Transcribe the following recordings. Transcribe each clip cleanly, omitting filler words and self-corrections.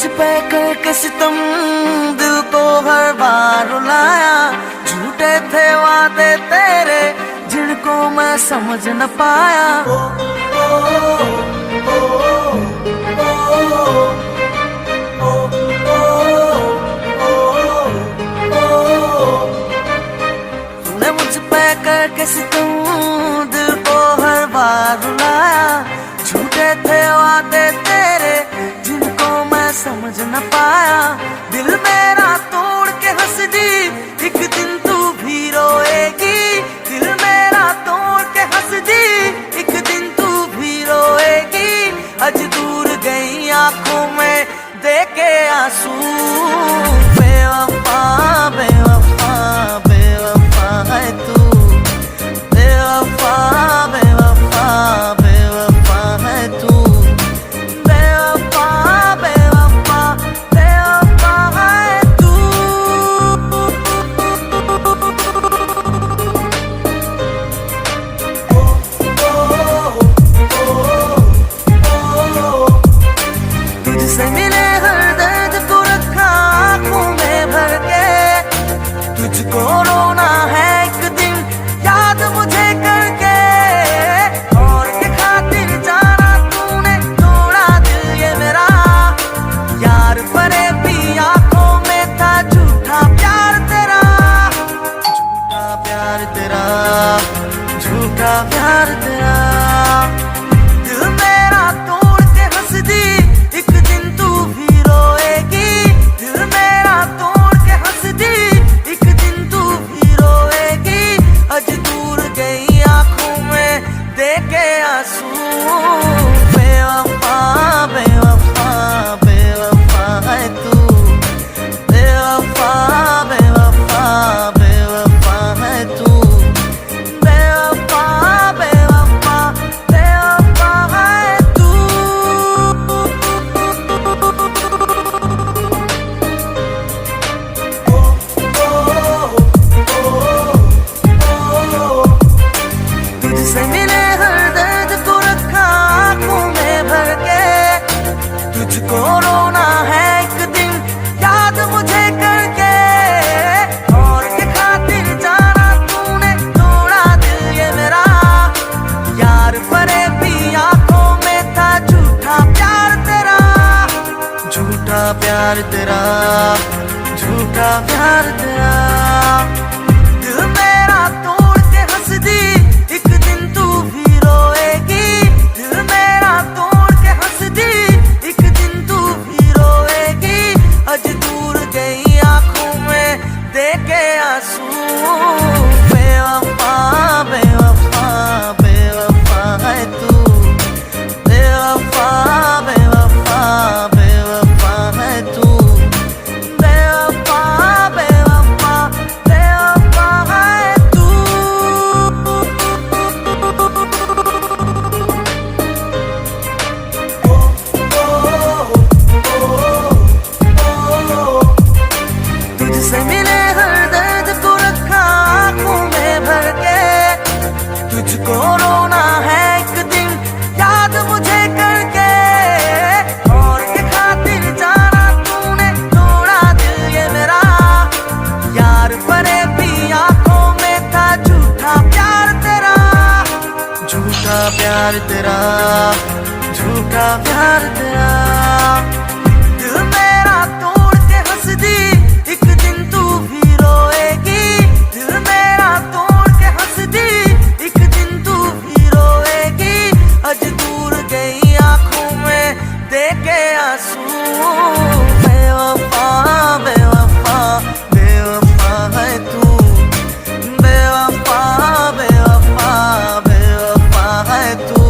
मुझ पे करके सितम, दिल को हर बार रुलाया। झूठे थे वादे तेरे जिनको मैं समझ न पाया। तूने मुझ पे करके सितम, दिल को हर बार रुलाया। झूठे थे वादे तेरे जिनको मैं समझ न पाया। दिल मेरा तोड़ के हंस दी, एक दिन तू भी रोएगी। दिल मेरा तोड़ के हंस दी, एक दिन तू भी रोएगी। आज दूर गई आंखों में देके आंसू। बेवफा बेवफा बेवफा है तू, बेवफा बेवफा बेवफा है तू। बेवफा बेवफा बेवफा है तू। तुझसे मिले हर दर्द को रखा आंखों में भर के। तुझको रोना है एक दिन याद मुझे करके। और के खातिर जाना तूने तोड़ा दिल ये मेरा। यार परे भी आंखों में था झूठा प्यार तेरा। झूठा प्यार तेरा, झूठा प्यार तेरा। दिल मेरा तोड़ के हंस दी, एक दिन तू भी रोएगी। दिल मेरा तोड़ के हंस दी, एक दिन तू भी रोएगी। आज दूर गई आंखों में देके आंसू। बेवफा बेवफा बेवफा है तू। बेवफा बेवफा बेवफा है तू। बेवफा बेवफा बेवफा है तू। तुझसे मिले हर दर्द को रखा आंखों में भर के। तुझको रोना है एक दिन याद मुझे करके। और के खातिर जाना तूने तोड़ा दिल ये मेरा। यार परे भी आंखों में था झूठा प्यार तेरा। झूठा प्यार तेरा, झूठा प्यार तेरा। दिल मेरा तोड़ के हंस दी, एक दिन तू भी रोएगी। दिल मेरा तोड़ के हंस दी, एक दिन तू भी रोएगी। आज दूर गई आंखों में देके आंसू। बेवफा बेवफा बेवफा है तू। बेवफा बेवफा बेवफा है तू। बेवफा बेवफा बेवफा है तू। तुझसे मिले हर दर्द को रखा आंखों में भर के। तुझको रोना है एक दिन याद मुझे करके। और के खातिर जाना तूने तोड़ा दिल ये मेरा। यार परे भी आंखों में था झूठा प्यार तेरा। झूठा प्यार तेरा, झूठा प्यार तेरा। दिल मेरा तोड़ के हंस दी, एक दिन तू भी रोएगी। दिल मेरा तोड़ के हंस दी, एक दिन तू भी रोएगी। आज दूर गई आंखों में देके आंसू। बेवफा बेवफा बेवफा है तू। बेवफा बेवफा बेवफा है तू।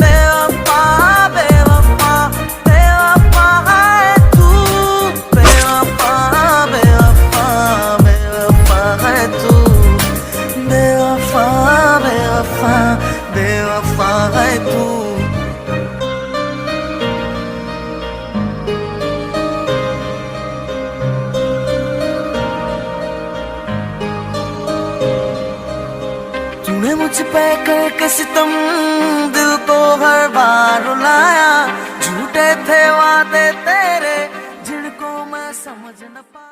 बेवफा बेवफा बेवफा है तू। बेवफा बेवफा बेवफा है तू। बेवफा बेवफा बेवफा है तू। तूने मुझ पे करके सितम, दिल को हर बार रुलाया। झूठे थे वादे तेरे समझ न पा